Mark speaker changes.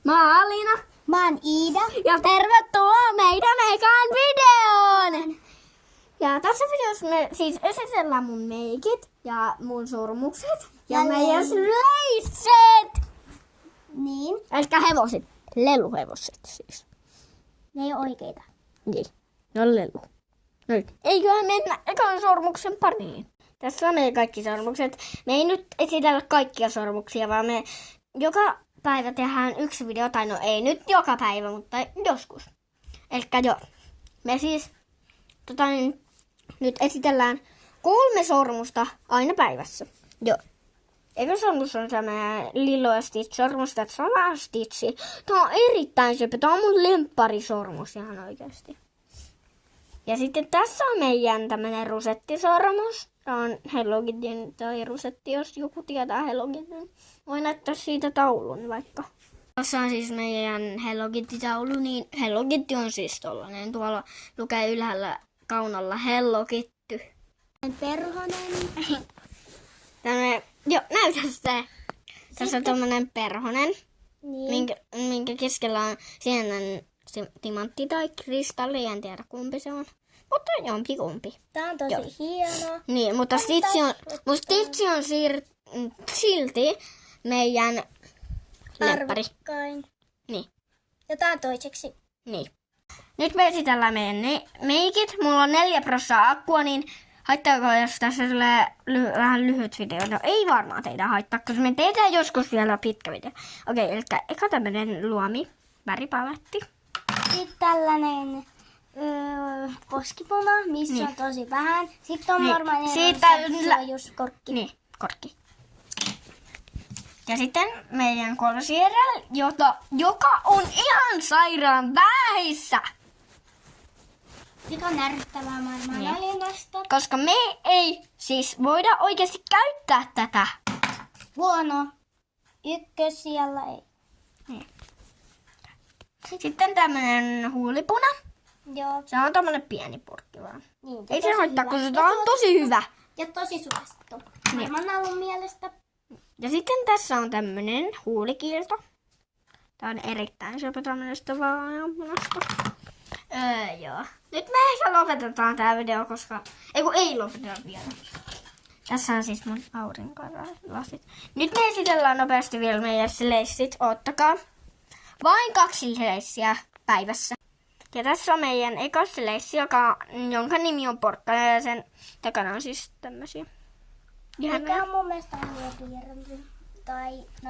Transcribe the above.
Speaker 1: Mä oon Alina.
Speaker 2: Mä oon Iida.
Speaker 1: Ja tervetuloa meidän ekaan videoon! Ja tässä videossa me siis esitellään mun meikit ja mun sormukset ja meidän leisset!
Speaker 2: Niin,
Speaker 1: Elikkä hevoset. Leluhevoset siis.
Speaker 2: ne ei ole oikeita.
Speaker 1: Niin. Ne on lelu. Nyt. Eiköhän mennä ekan sormuksen pariin. Tässä on meidän kaikki sormukset. Me ei nyt esitellä kaikkia sormuksia, vaan me joka päivä tehdään yksi video. Tai no ei nyt joka päivä, mutta joskus. Elikkä joo. Me siis nyt esitellään 3 sormusta aina päivässä. Joo. Eikö sormus on tämä Lilo ja Stitch sormus? Tässä on vähän Stitchi. Tämä on erittäin söpö. Tämä on mun lempparisormus ihan oikeasti. Ja sitten tässä on meidän tämmönen rusettisormus. Tämä on Hello Kitty tai rusetti, jos joku tietää Hello Kitty. Voi näyttää siitä taulun vaikka. Tässä on siis meidän Hello Kitty-taulu, niin Hello Kitty on siis tollanen. Tuolla lukee ylhäällä kaunalla Hello Kitty.
Speaker 2: Perhonen.
Speaker 1: Tämmönen, joo, näytä se. Tässä on tommonen perhonen,
Speaker 2: Niin.
Speaker 1: minkä keskellä on sienen timantti tai kristalli, en tiedä kumpi se on. Mutta jompikumpi.
Speaker 2: Tää on tosi
Speaker 1: Joo.
Speaker 2: hieno.
Speaker 1: Niin, mutta Stitch on silti meidän lemppari.
Speaker 2: Arvokkain.
Speaker 1: Niin,
Speaker 2: Ja tää on toiseksi.
Speaker 1: niin. Nyt me esitellään meidän meikit. Mulla on 4% akkua, niin haittaako jos tässä tulee vähän lyhyt video? No ei varmaan teitä haittaa, koska me tehdään joskus vielä pitkä video. Okei, eli eka tämmönen luomi, väripaletti.
Speaker 2: Sitten tällainen poskipuma, missä
Speaker 1: Niin.
Speaker 2: on tosi vähän. Sitten on
Speaker 1: Niin.
Speaker 2: normaali
Speaker 1: Siitä
Speaker 2: se on just korkki.
Speaker 1: Niin, korkki. Ja sitten meidän concealer, joka on ihan sairaan vähissä.
Speaker 2: Mikä on närryttävää maailman
Speaker 1: Niin.
Speaker 2: valinnasta.
Speaker 1: Koska me ei siis voida oikeasti käyttää tätä.
Speaker 2: Huono. Ykkös siellä ei.
Speaker 1: Niin. Sitten tämmönen huulipuna.
Speaker 2: Joo.
Speaker 1: Se on tommonen pieni purkki vaan.
Speaker 2: Niin,
Speaker 1: Ei se
Speaker 2: tosi
Speaker 1: haittaa,
Speaker 2: hyvä.
Speaker 1: kun se on tosi hyvä.
Speaker 2: Ja tosi suosittu.
Speaker 1: Niin.
Speaker 2: Maailmanalun mielestä.
Speaker 1: Ja sitten tässä on tämmönen huulikiilto. Tää on erittäin söpö tämmönestä vaaleanpunasta. Joo. Nyt me ehkä lopetetaan tää video, koska... ei lopeteta vielä. Tässä on siis mun aurinkolasit. Nyt me esitellään nopeasti vielä meidän leissit. Ottakaa. Vain 2 leissiä päivässä. Ja tässä on meidän ekas leissi, jonka nimi on porkkana ja sen takana on siis tämmösiä.
Speaker 2: Mikä on mun mielestä on tai